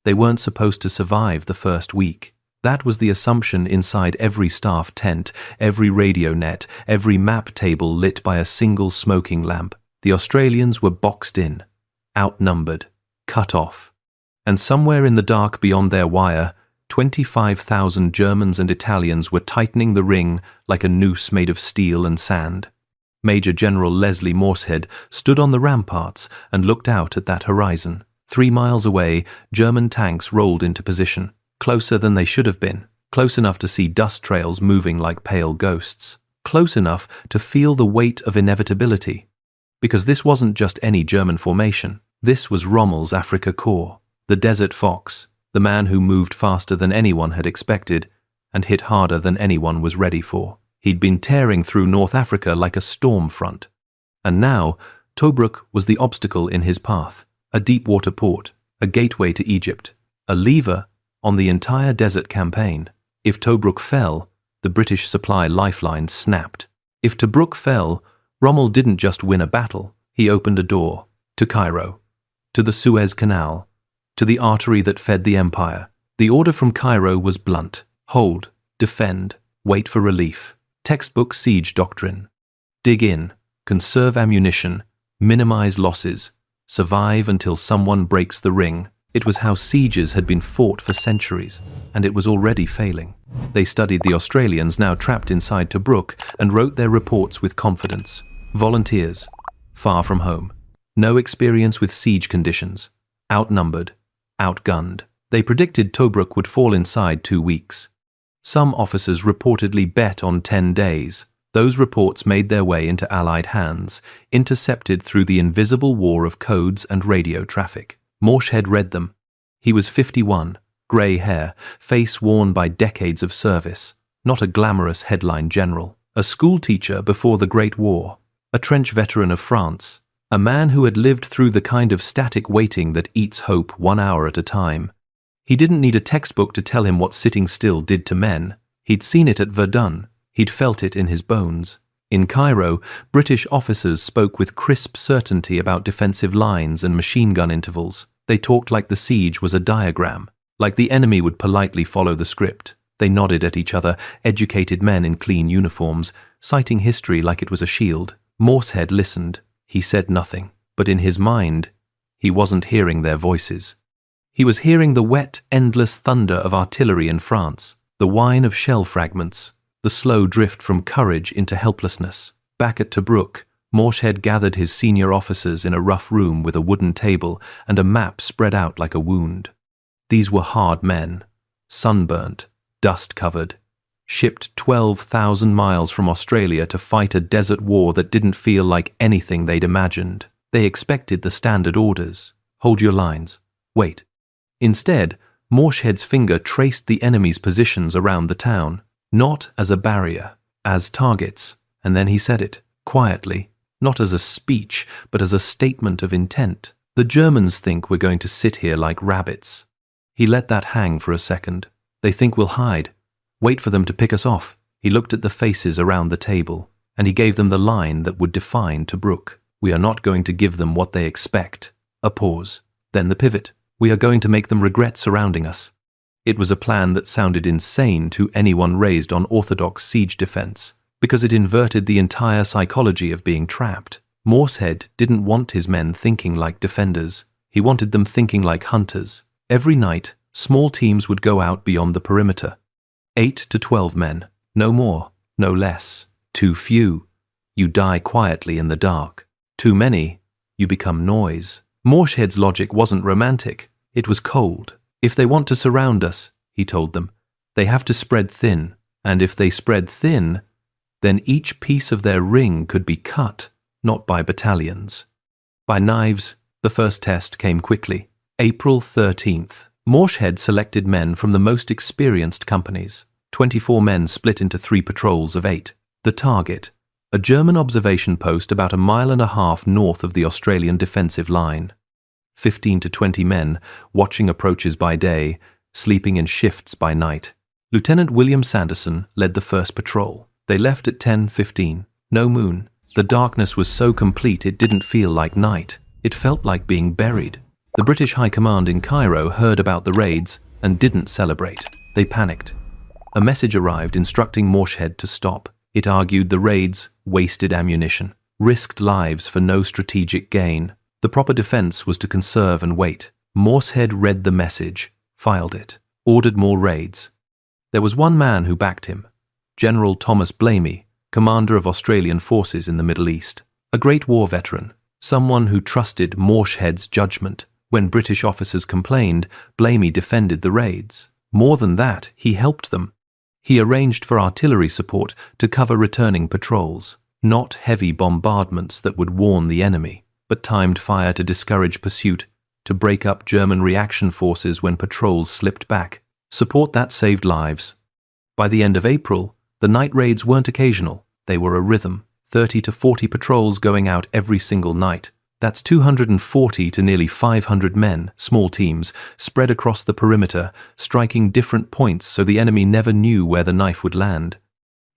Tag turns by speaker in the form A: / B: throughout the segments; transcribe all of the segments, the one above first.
A: They weren't supposed to survive the first week. That was the assumption inside every staff tent, every radio net, every map table lit by a single smoking lamp. The Australians were boxed in, outnumbered, cut off. And somewhere in the dark beyond their wire, 25,000 Germans and Italians were tightening the ring like a noose made of steel and sand. Major General Leslie Morshead stood on the ramparts and looked out at that horizon. 3 miles away, German tanks rolled into position, closer than they should have been, close enough to see dust trails moving like pale ghosts, close enough to feel the weight of inevitability. Because this wasn't just any German formation. This was Rommel's Afrika Korps, the Desert Fox, the man who moved faster than anyone had expected and hit harder than anyone was ready for. He'd been tearing through North Africa like a storm front. And now, Tobruk was the obstacle in his path, a deep-water port, a gateway to Egypt, a lever on the entire desert campaign. If Tobruk fell, the British supply lifeline snapped. If Tobruk fell, Rommel didn't just win a battle, he opened a door to Cairo, to the Suez Canal, to the artery that fed the empire. The order from Cairo was blunt: hold, defend, wait for relief. Textbook siege doctrine. Dig in, conserve ammunition, minimize losses, survive until someone breaks the ring. It was how sieges had been fought for centuries, and it was already failing. They studied the Australians now trapped inside Tobruk and wrote their reports with confidence. Volunteers, far from home, no experience with siege conditions, outnumbered, outgunned. They predicted Tobruk would fall inside 2 weeks. Some officers reportedly bet on 10 days. Those reports made their way into Allied hands, intercepted through the invisible war of codes and radio traffic. Morshead read them. He was 51, grey hair, face worn by decades of service, not a glamorous headline general, a schoolteacher before the Great War, a trench veteran of France, a man who had lived through the kind of static waiting that eats hope 1 hour at a time. He didn't need a textbook to tell him what sitting still did to men. He'd seen it at Verdun. He'd felt it in his bones. In Cairo, British officers spoke with crisp certainty about defensive lines and machine gun intervals. They talked like the siege was a diagram, like the enemy would politely follow the script. They nodded at each other, educated men in clean uniforms, citing history like it was a shield. Morshead listened. He said nothing, but in his mind, he wasn't hearing their voices. He was hearing the wet, endless thunder of artillery in France, the whine of shell fragments, the slow drift from courage into helplessness. Back at Tobruk, Morshead gathered his senior officers in a rough room with a wooden table and a map spread out like a wound. These were hard men, sunburnt, dust-covered, shipped 12,000 miles from Australia to fight a desert war that didn't feel like anything they'd imagined. They expected the standard orders. Hold your lines. Wait. Instead, Morshead's finger traced the enemy's positions around the town, not as a barrier, as targets, and then he said it, quietly, not as a speech, but as a statement of intent. The Germans think we're going to sit here like rabbits. He let that hang for a second. They think we'll hide. Wait for them to pick us off. He looked at the faces around the table, and he gave them the line that would define Tobruk. We are not going to give them what they expect. A pause. Then the pivot. We are going to make them regret surrounding us. It was a plan that sounded insane to anyone raised on orthodox siege defense, because it inverted the entire psychology of being trapped. Morshead didn't want his men thinking like defenders. He wanted them thinking like hunters. Every night, small teams would go out beyond the perimeter. 8 to 12 men, no more, no less. Too few, you die quietly in the dark. Too many, you become noise. Morshead's logic wasn't romantic, it was cold. If they want to surround us, he told them, they have to spread thin, and if they spread thin, then each piece of their ring could be cut, not by battalions. By knives, the first test came quickly. April 13th. Morshead selected men from the most experienced companies. 24 men split into 3 patrols of 8. The target, a German observation post about 1.5 miles north of the Australian defensive line. 15 to 20 men, watching approaches by day, sleeping in shifts by night. Lieutenant William Sanderson led the first patrol. They left at 10:15. No moon. The darkness was so complete it didn't feel like night. It felt like being buried. The British High Command in Cairo heard about the raids and didn't celebrate. They panicked. A message arrived instructing Morshead to stop. It argued the raids wasted ammunition, risked lives for no strategic gain. The proper defense was to conserve and wait. Morshead read the message, filed it, ordered more raids. There was one man who backed him, General Thomas Blamey, commander of Australian forces in the Middle East, a great war veteran, someone who trusted Morshead's judgment. When British officers complained, Blamey defended the raids. More than that, he helped them. He arranged for artillery support to cover returning patrols, not heavy bombardments that would warn the enemy, but timed fire to discourage pursuit, to break up German reaction forces when patrols slipped back. Support that saved lives. By the end of April, the night raids weren't occasional, they were a rhythm, 30 to 40 patrols going out every single night. That's 240 to nearly 500 men, small teams, spread across the perimeter, striking different points so the enemy never knew where the knife would land.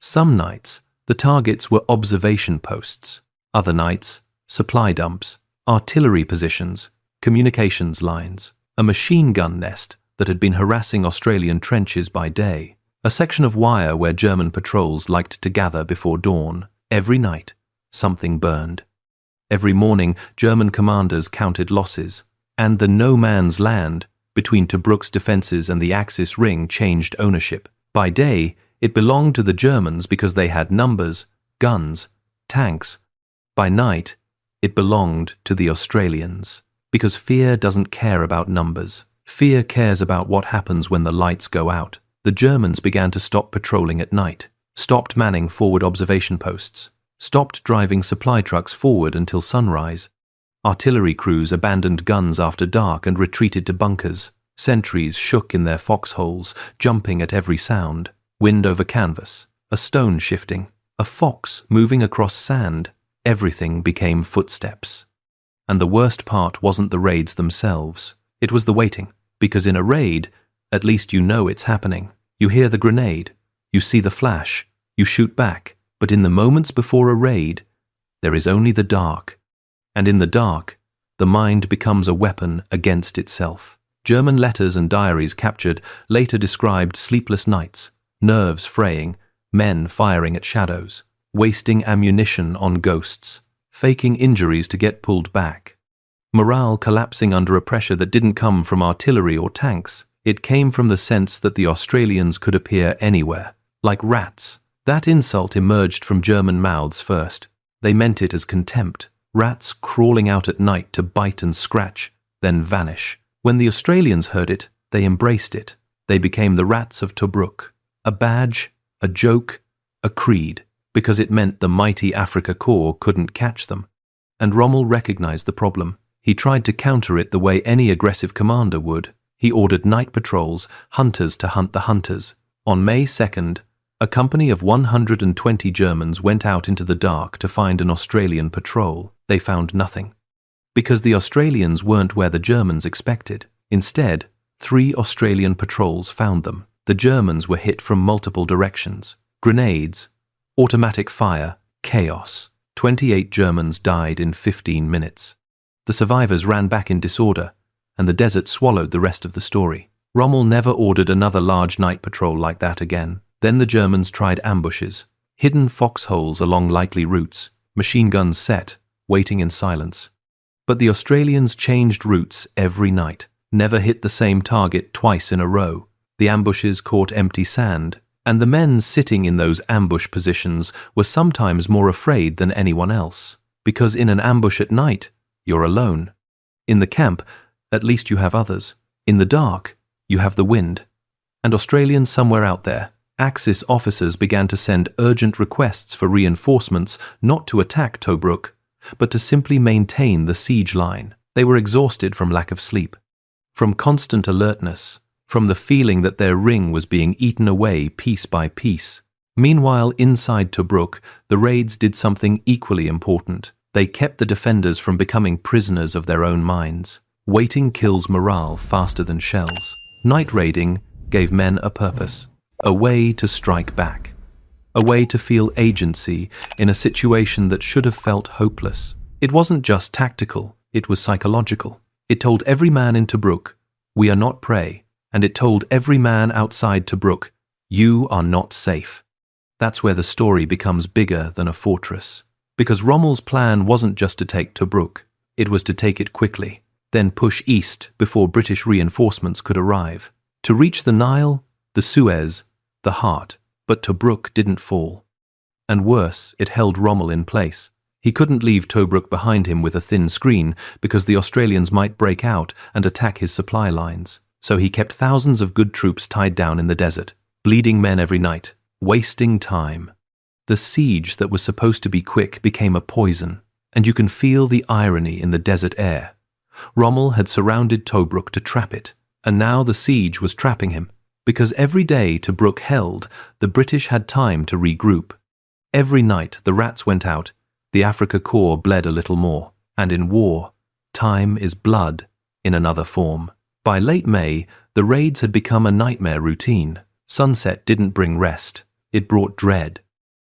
A: Some nights, the targets were observation posts. Other nights, supply dumps, artillery positions, communications lines, a machine gun nest that had been harassing Australian trenches by day, a section of wire where German patrols liked to gather before dawn. Every night, something burned. Every morning, German commanders counted losses, and the no-man's land between Tobruk's defences and the Axis ring changed ownership. By day, it belonged to the Germans because they had numbers, guns, tanks. By night, it belonged to the Australians, because fear doesn't care about numbers. Fear cares about what happens when the lights go out. The Germans began to stop patrolling at night, stopped manning forward observation posts, stopped driving supply trucks forward until sunrise. Artillery crews abandoned guns after dark and retreated to bunkers. Sentries shook in their foxholes, jumping at every sound. Wind over canvas, a stone shifting, a fox moving across sand. Everything became footsteps. And the worst part wasn't the raids themselves. It was the waiting, because in a raid, at least you know it's happening. You hear the grenade, you see the flash, you shoot back. But in the moments before a raid, there is only the dark. And in the dark, the mind becomes a weapon against itself. German letters and diaries captured later described sleepless nights, nerves fraying, men firing at shadows, wasting ammunition on ghosts, faking injuries to get pulled back. Morale collapsing under a pressure that didn't come from artillery or tanks. It came from the sense that the Australians could appear anywhere, like rats. That insult emerged from German mouths first. They meant it as contempt. Rats crawling out at night to bite and scratch, then vanish. When the Australians heard it, they embraced it. They became the Rats of Tobruk. A badge, a joke, a creed, because it meant the mighty Afrika Korps couldn't catch them. And Rommel recognized the problem. He tried to counter it the way any aggressive commander would. He ordered night patrols, hunters to hunt the hunters. On May 2nd, a company of 120 Germans went out into the dark to find an Australian patrol. They found nothing. Because the Australians weren't where the Germans expected. Instead, 3 Australian patrols found them. The Germans were hit from multiple directions. Grenades, automatic fire, chaos. 28 Germans died in 15 minutes. The survivors ran back in disorder, and the desert swallowed the rest of the story. Rommel never ordered another large night patrol like that again. Then the Germans tried ambushes, hidden foxholes along likely routes, machine guns set, waiting in silence. But the Australians changed routes every night, never hit the same target twice in a row. The ambushes caught empty sand, and the men sitting in those ambush positions were sometimes more afraid than anyone else, because in an ambush at night, you're alone. In the camp, at least you have others. In the dark, you have the wind. And Australians somewhere out there, Axis officers began to send urgent requests for reinforcements not to attack Tobruk, but to simply maintain the siege line. They were exhausted from lack of sleep, from constant alertness, from the feeling that their ring was being eaten away piece by piece. Meanwhile, inside Tobruk, the raids did something equally important. They kept the defenders from becoming prisoners of their own minds. Waiting kills morale faster than shells. Night raiding gave men a purpose. A way to strike back. A way to feel agency in a situation that should have felt hopeless. It wasn't just tactical, it was psychological. It told every man in Tobruk, "We are not prey," and it told every man outside Tobruk, "You are not safe." That's where the story becomes bigger than a fortress. Because Rommel's plan wasn't just to take Tobruk, it was to take it quickly, then push east before British reinforcements could arrive. To reach the Nile, the Suez, the heart, but Tobruk didn't fall. And worse, it held Rommel in place. He couldn't leave Tobruk behind him with a thin screen because the Australians might break out and attack his supply lines. So he kept thousands of good troops tied down in the desert, bleeding men every night, wasting time. The siege that was supposed to be quick became a poison, and you can feel the irony in the desert air. Rommel had surrounded Tobruk to trap it, and now the siege was trapping him, because every day Tobruk held, the British had time to regroup. Every night the rats went out, the Afrika Korps bled a little more, and in war, time is blood in another form. By late May, the raids had become a nightmare routine. Sunset didn't bring rest, it brought dread.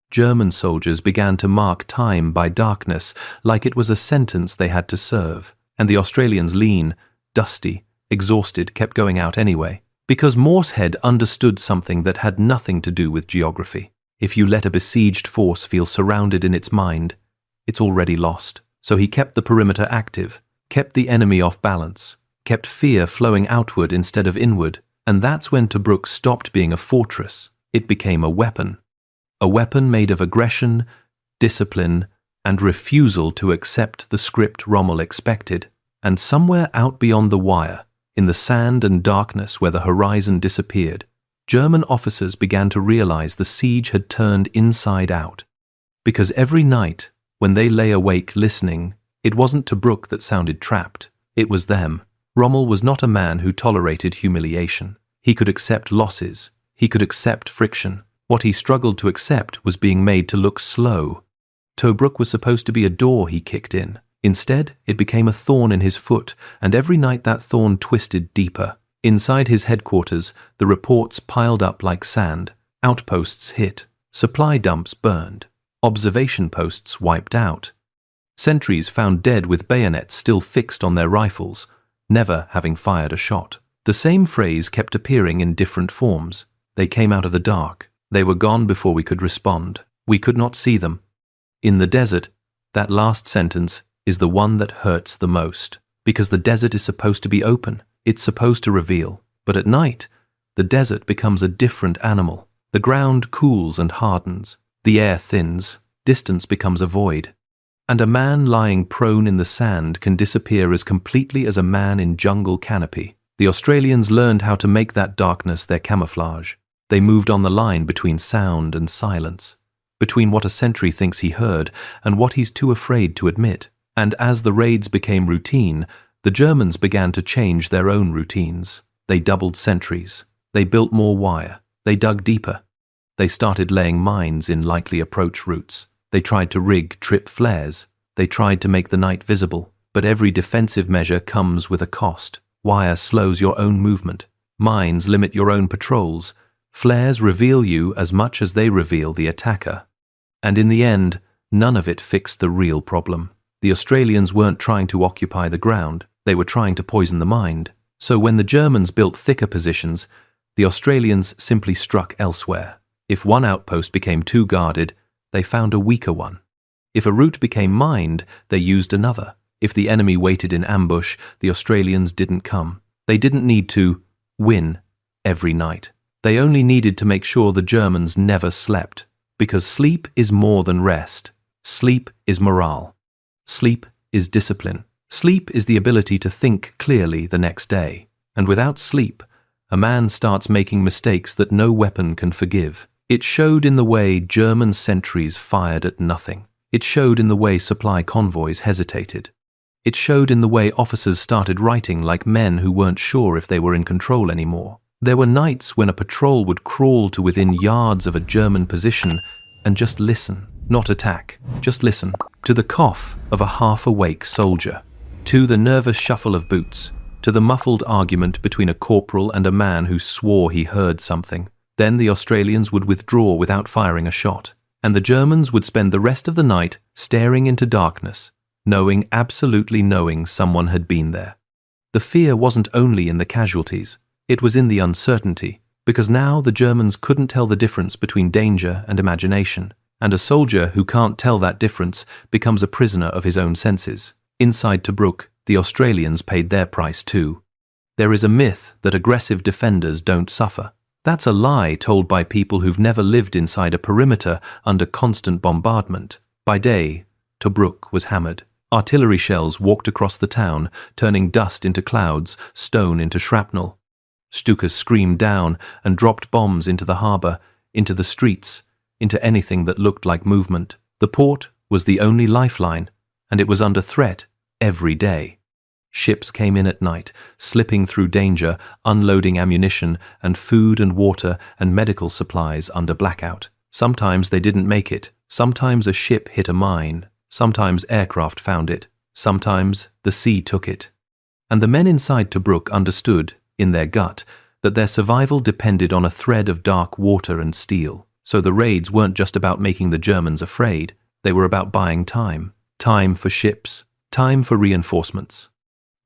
A: German soldiers began to mark time by darkness like it was a sentence they had to serve, and the Australians, lean, dusty, exhausted, kept going out anyway, because Morshead understood something that had nothing to do with geography. If you let a besieged force feel surrounded in its mind, it's already lost. So he kept the perimeter active, kept the enemy off balance, kept fear flowing outward instead of inward, and that's when Tobruk stopped being a fortress. It became a weapon made of aggression, discipline, and refusal to accept the script Rommel expected. And somewhere out beyond the wire, in the sand and darkness where the horizon disappeared, German officers began to realize the siege had turned inside out. Because every night, when they lay awake listening, it wasn't Tobruk that sounded trapped, it was them. Rommel was not a man who tolerated humiliation. He could accept losses, he could accept friction. What he struggled to accept was being made to look slow. Tobruk was supposed to be a door he kicked in. Instead, it became a thorn in his foot, and every night that thorn twisted deeper. Inside his headquarters, the reports piled up like sand. Outposts hit, supply dumps burned, observation posts wiped out. Sentries found dead with bayonets still fixed on their rifles, never having fired a shot. The same phrase kept appearing in different forms. They came out of the dark. They were gone before we could respond. We could not see them. In the desert, that last sentence is the one that hurts the most, because the desert is supposed to be open. It's supposed to reveal. But at night, the desert becomes a different animal. The ground cools and hardens. The air thins. Distance becomes a void. And a man lying prone in the sand can disappear as completely as a man in jungle canopy. The Australians learned how to make that darkness their camouflage. They moved on the line between sound and silence, between what a sentry thinks he heard and what he's too afraid to admit. And as the raids became routine, the Germans began to change their own routines. They doubled sentries. They built more wire. They dug deeper. They started laying mines in likely approach routes. They tried to rig trip flares. They tried to make the night visible. But every defensive measure comes with a cost. Wire slows your own movement. Mines limit your own patrols. Flares reveal you as much as they reveal the attacker. And in the end, none of it fixed the real problem. The Australians weren't trying to occupy the ground. They were trying to poison the mind. So when the Germans built thicker positions, the Australians simply struck elsewhere. If one outpost became too guarded, they found a weaker one. If a route became mined, they used another. If the enemy waited in ambush, the Australians didn't come. They didn't need to win every night. They only needed to make sure the Germans never slept. Because sleep is more than rest. Sleep is morale. Sleep is discipline. Sleep is the ability to think clearly the next day. And without sleep, a man starts making mistakes that no weapon can forgive. It showed in the way German sentries fired at nothing. It showed in the way supply convoys hesitated. It showed in the way officers started writing like men who weren't sure if they were in control anymore. There were nights when a patrol would crawl to within yards of a German position and just listen, not attack, just listen, to the cough of a half-awake soldier, to the nervous shuffle of boots, to the muffled argument between a corporal and a man who swore he heard something. Then the Australians would withdraw without firing a shot, and the Germans would spend the rest of the night staring into darkness, absolutely knowing someone had been there. The fear wasn't only in the casualties, it was in the uncertainty, because now the Germans couldn't tell the difference between danger and imagination, and a soldier who can't tell that difference becomes a prisoner of his own senses. Inside Tobruk, the Australians paid their price too. There is a myth that aggressive defenders don't suffer. That's a lie told by people who've never lived inside a perimeter under constant bombardment. By day, Tobruk was hammered. Artillery shells walked across the town, turning dust into clouds, stone into shrapnel. Stukas screamed down and dropped bombs into the harbour, into the streets, into anything that looked like movement. The port was the only lifeline, and it was under threat every day. Ships came in at night, slipping through danger, unloading ammunition and food and water and medical supplies under blackout. Sometimes they didn't make it. Sometimes a ship hit a mine. Sometimes aircraft found it. Sometimes the sea took it. And the men inside Tobruk understood, in their gut, that their survival depended on a thread of dark water and steel. So the raids weren't just about making the Germans afraid. They were about buying time. Time for ships. Time for reinforcements.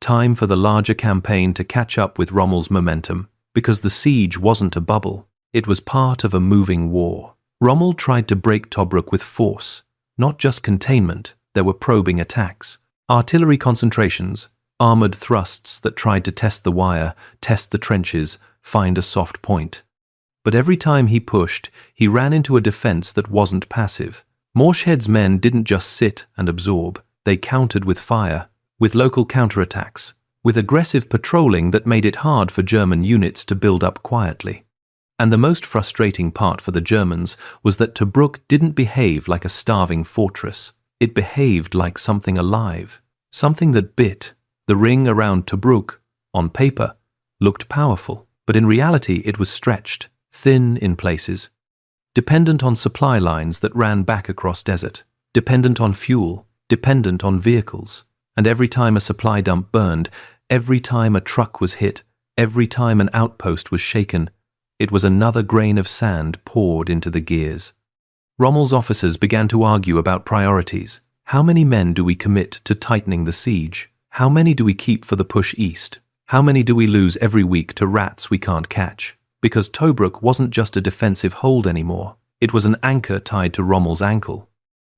A: Time for the larger campaign to catch up with Rommel's momentum, because the siege wasn't a bubble. It was part of a moving war. Rommel tried to break Tobruk with force, not just containment. There were probing attacks, artillery concentrations, armoured thrusts that tried to test the wire, test the trenches, find a soft point. But every time he pushed, he ran into a defence that wasn't passive. Morshed's men didn't just sit and absorb. They countered with fire, with local counterattacks, with aggressive patrolling that made it hard for German units to build up quietly. And the most frustrating part for the Germans was that Tobruk didn't behave like a starving fortress. It behaved like something alive, something that bit. The ring around Tobruk, on paper, looked powerful, but in reality it was stretched, thin in places, dependent on supply lines that ran back across desert, dependent on fuel, dependent on vehicles. And every time a supply dump burned, every time a truck was hit, every time an outpost was shaken, it was another grain of sand poured into the gears. Rommel's officers began to argue about priorities. How many men do we commit to tightening the siege? How many do we keep for the push east? How many do we lose every week to rats we can't catch? Because Tobruk wasn't just a defensive hold anymore. It was an anchor tied to Rommel's ankle.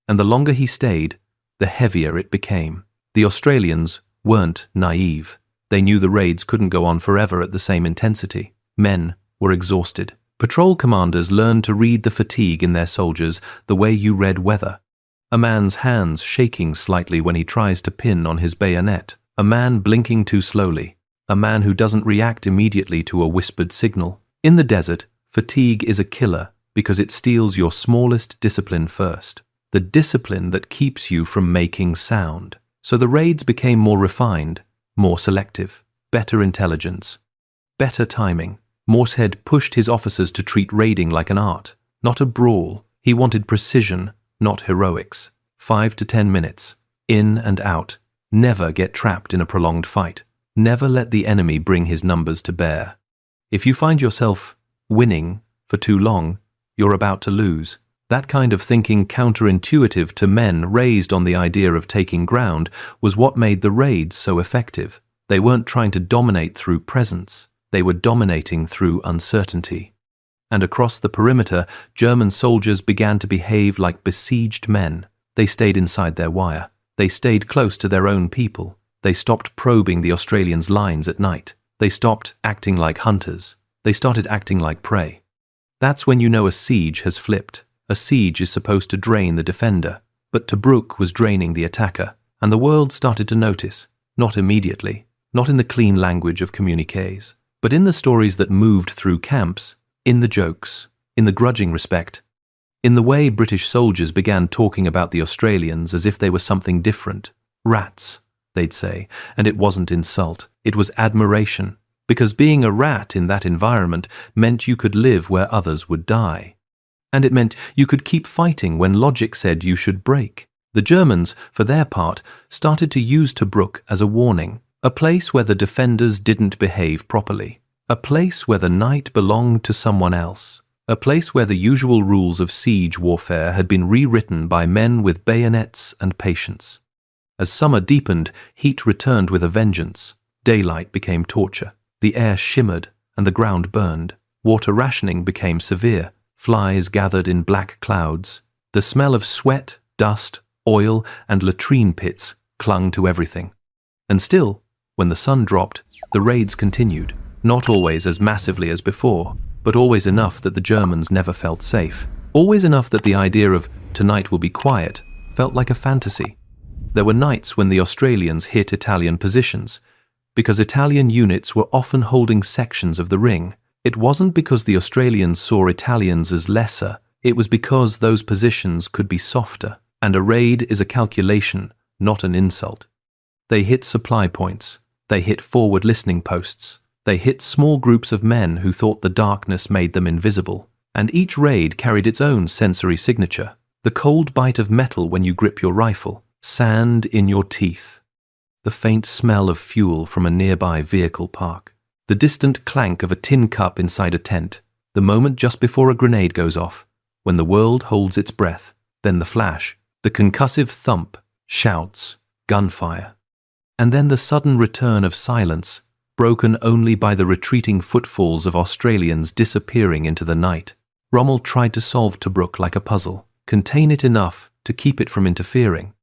A: And the longer he stayed, the heavier it became. The Australians weren't naive. They knew the raids couldn't go on forever at the same intensity. Men were exhausted. Patrol commanders learned to read the fatigue in their soldiers the way you read weather. A man's hands shaking slightly when he tries to pin on his bayonet. A man blinking too slowly. A man who doesn't react immediately to a whispered signal. In the desert, fatigue is a killer because it steals your smallest discipline first. The discipline that keeps you from making sound. So the raids became more refined, more selective, better intelligence, better timing. Morshead pushed his officers to treat raiding like an art, not a brawl. He wanted precision, not heroics. 5 to 10 minutes, in and out. Never get trapped in a prolonged fight. Never let the enemy bring his numbers to bear. If you find yourself winning for too long, you're about to lose. That kind of thinking, counterintuitive to men raised on the idea of taking ground, was what made the raids so effective. They weren't trying to dominate through presence. They were dominating through uncertainty. And across the perimeter, German soldiers began to behave like besieged men. They stayed inside their wire. They stayed close to their own people. They stopped probing the Australians' lines at night. They stopped acting like hunters. They started acting like prey. That's when you know a siege has flipped. A siege is supposed to drain the defender, but Tobruk was draining the attacker, and the world started to notice, not immediately, not in the clean language of communiques, but in the stories that moved through camps, in the jokes, in the grudging respect, in the way British soldiers began talking about the Australians as if they were something different. Rats, they'd say, and it wasn't insult, it was admiration, because being a rat in that environment meant you could live where others would die. And it meant you could keep fighting when logic said you should break. The Germans, for their part, started to use Tobruk as a warning, a place where the defenders didn't behave properly, a place where the night belonged to someone else, a place where the usual rules of siege warfare had been rewritten by men with bayonets and patience. As summer deepened, heat returned with a vengeance. Daylight became torture. The air shimmered and the ground burned. Water rationing became severe. Flies gathered in black clouds. The smell of sweat, dust, oil, and latrine pits clung to everything. And still, when the sun dropped, the raids continued, not always as massively as before, but always enough that the Germans never felt safe. Always enough that the idea of "tonight will be quiet" felt like a fantasy. There were nights when the Australians hit Italian positions, because Italian units were often holding sections of the ring. It wasn't because the Australians saw Italians as lesser, it was because those positions could be softer, and a raid is a calculation, not an insult. They hit supply points, they hit forward listening posts, they hit small groups of men who thought the darkness made them invisible, and each raid carried its own sensory signature. The cold bite of metal when you grip your rifle, sand in your teeth, the faint smell of fuel from a nearby vehicle park, the distant clank of a tin cup inside a tent, the moment just before a grenade goes off, when the world holds its breath, then the flash, the concussive thump, shouts, gunfire, and then the sudden return of silence, broken only by the retreating footfalls of Australians disappearing into the night. Rommel tried to solve Tobruk like a puzzle, contain it enough to keep it from interfering,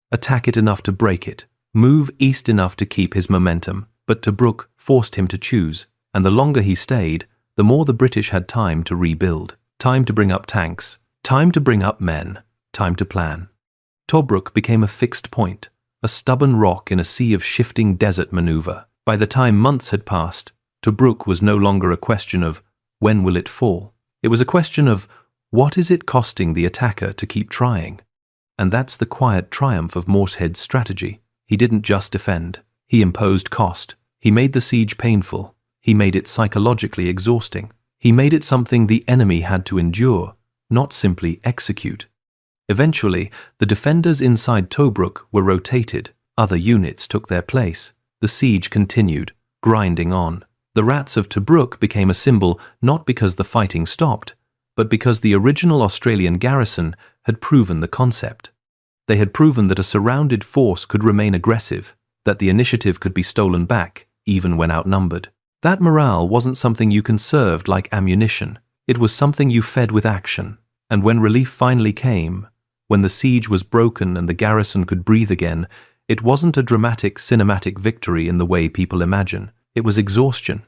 A: attack it enough to break it, move east enough to keep his momentum, but Tobruk forced him to choose, and the longer he stayed, the more the British had time to rebuild, time to bring up tanks, time to bring up men, time to plan. Tobruk became a fixed point, a stubborn rock in a sea of shifting desert maneuver. By the time months had passed, Tobruk was no longer a question of when will it fall. It was a question of what is it costing the attacker to keep trying. And that's the quiet triumph of Morshead's strategy. He didn't just defend. He imposed cost. He made the siege painful. He made it psychologically exhausting. He made it something the enemy had to endure, not simply execute. Eventually, the defenders inside Tobruk were rotated. Other units took their place. The siege continued, grinding on. The Rats of Tobruk became a symbol not because the fighting stopped, but because the original Australian garrison had proven the concept. They had proven that a surrounded force could remain aggressive, that the initiative could be stolen back, even when outnumbered. That morale wasn't something you conserved like ammunition. It was something you fed with action. And when relief finally came, when the siege was broken and the garrison could breathe again, it wasn't a dramatic cinematic victory in the way people imagine. It was exhaustion.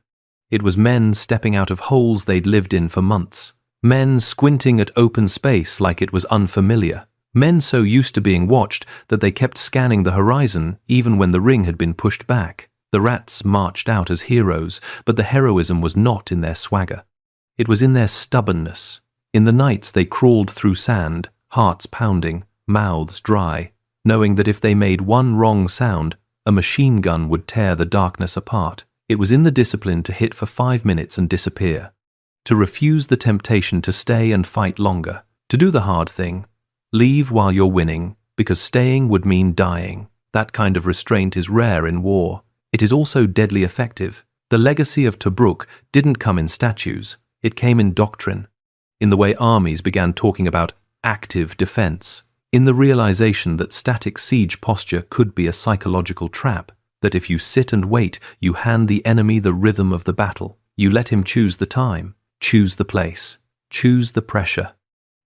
A: It was men stepping out of holes they'd lived in for months. Men squinting at open space like it was unfamiliar. Men so used to being watched that they kept scanning the horizon even when the ring had been pushed back. The Rats marched out as heroes, but the heroism was not in their swagger. It was in their stubbornness. In the nights they crawled through sand, hearts pounding, mouths dry, knowing that if they made one wrong sound, a machine gun would tear the darkness apart. It was in the discipline to hit for 5 minutes and disappear, to refuse the temptation to stay and fight longer, to do the hard thing, leave while you're winning, because staying would mean dying. That kind of restraint is rare in war. It is also deadly effective. The legacy of Tobruk didn't come in statues, it came in doctrine, in the way armies began talking about active defense, in the realization that static siege posture could be a psychological trap, that if you sit and wait, you hand the enemy the rhythm of the battle. You let him choose the time, choose the place, choose the pressure.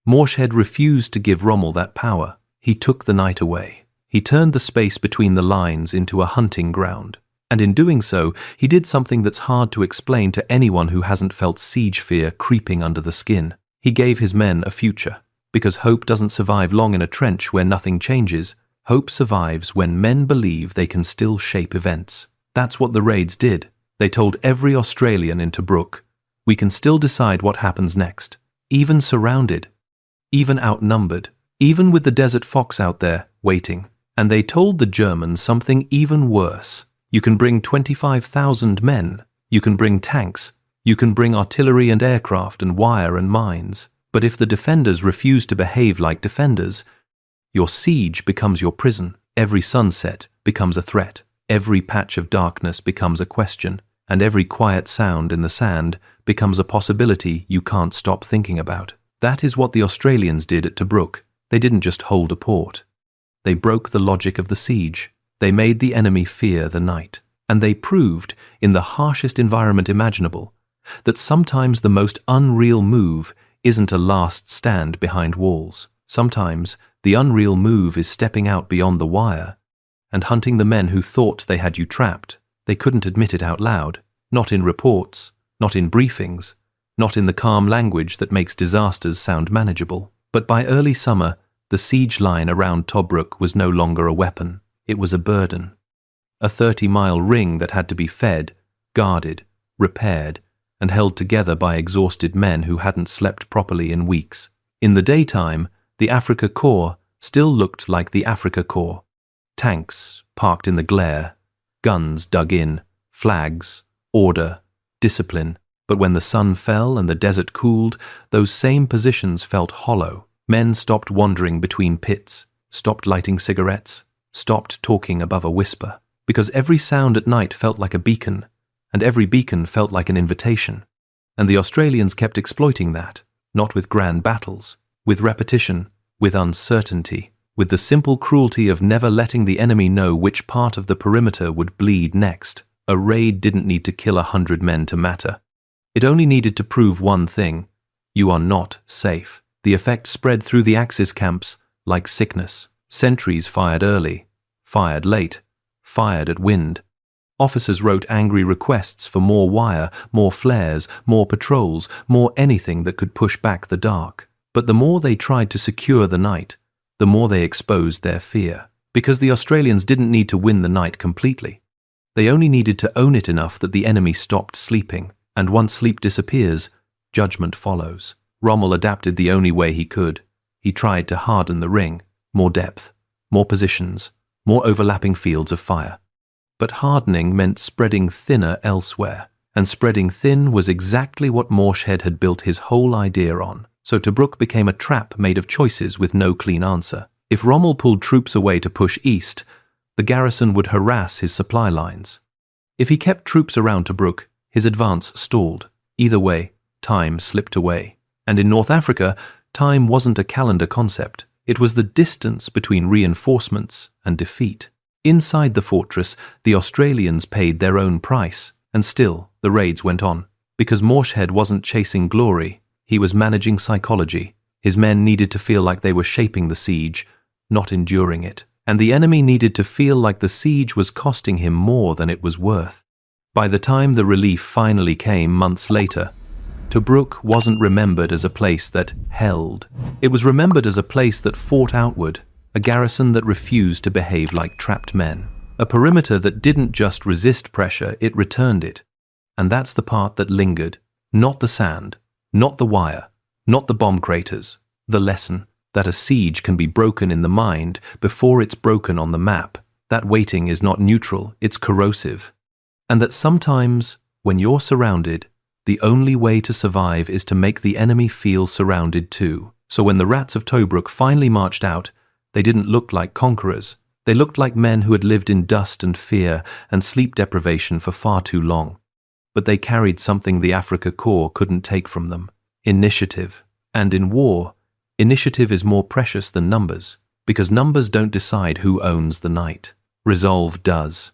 A: Morshead refused to give Rommel that power. He took the night away. He turned the space between the lines into a hunting ground. And in doing so, he did something that's hard to explain to anyone who hasn't felt siege fear creeping under the skin. He gave his men a future. Because hope doesn't survive long in a trench where nothing changes. Hope survives when men believe they can still shape events. That's what the raids did. They told every Australian in Tobruk, we can still decide what happens next, even surrounded, even outnumbered, even with the desert fox out there waiting. And they told the Germans something even worse. You can bring 25,000 men, you can bring tanks, you can bring artillery and aircraft and wire and mines. But if the defenders refuse to behave like defenders, your siege becomes your prison. Every sunset becomes a threat. Every patch of darkness becomes a question. And every quiet sound in the sand becomes a possibility you can't stop thinking about. That is what the Australians did at Tobruk. They didn't just hold a port. They broke the logic of the siege. They made the enemy fear the night. And they proved, in the harshest environment imaginable, that sometimes the most unreal move isn't a last stand behind walls. Sometimes the unreal move is stepping out beyond the wire and hunting the men who thought they had you trapped. They couldn't admit it out loud, not in reports, not in briefings, not in the calm language that makes disasters sound manageable. But by early summer, the siege line around Tobruk was no longer a weapon. It was a burden. A 30-mile ring that had to be fed, guarded, repaired, and held together by exhausted men who hadn't slept properly in weeks. In the daytime, the Afrika Korps still looked like the Afrika Korps. Tanks parked in the glare, guns dug in, flags, order, discipline. But when the sun fell and the desert cooled, those same positions felt hollow. Men stopped wandering between pits, stopped lighting cigarettes, stopped talking above a whisper, because every sound at night felt like a beacon, and every beacon felt like an invitation. And the Australians kept exploiting that, not with grand battles, with repetition, with uncertainty, with the simple cruelty of never letting the enemy know which part of the perimeter would bleed next. A raid didn't need to kill 100 men to matter. It only needed to prove one thing: you are not safe. The effect spread through the Axis camps like sickness. Sentries fired early, fired late, fired at wind. Officers wrote angry requests for more wire, more flares, more patrols, more anything that could push back the dark. But the more they tried to secure the night, the more they exposed their fear. Because the Australians didn't need to win the night completely. They only needed to own it enough that the enemy stopped sleeping. And once sleep disappears, judgment follows. Rommel adapted the only way he could. He tried to harden the ring. More depth, more positions, more overlapping fields of fire. But hardening meant spreading thinner elsewhere. And spreading thin was exactly what Morshead had built his whole idea on. So Tobruk became a trap made of choices with no clean answer. If Rommel pulled troops away to push east, the garrison would harass his supply lines. If he kept troops around Tobruk, his advance stalled. Either way, time slipped away. And in North Africa, time wasn't a calendar concept. It was the distance between reinforcements and defeat. Inside the fortress, the Australians paid their own price. And still, the raids went on. Because Morshead wasn't chasing glory, he was managing psychology. His men needed to feel like they were shaping the siege, not enduring it. And the enemy needed to feel like the siege was costing him more than it was worth. By the time the relief finally came months later, Tobruk wasn't remembered as a place that held. It was remembered as a place that fought outward, a garrison that refused to behave like trapped men, a perimeter that didn't just resist pressure, it returned it. And that's the part that lingered, not the sand, not the wire, not the bomb craters, the lesson that a siege can be broken in the mind before it's broken on the map. That waiting is not neutral, it's corrosive. And that sometimes, when you're surrounded, the only way to survive is to make the enemy feel surrounded too. So when the Rats of Tobruk finally marched out, they didn't look like conquerors. They looked like men who had lived in dust and fear and sleep deprivation for far too long. But they carried something the Afrika Korps couldn't take from them: initiative. And in war, initiative is more precious than numbers, because numbers don't decide who owns the night. Resolve does.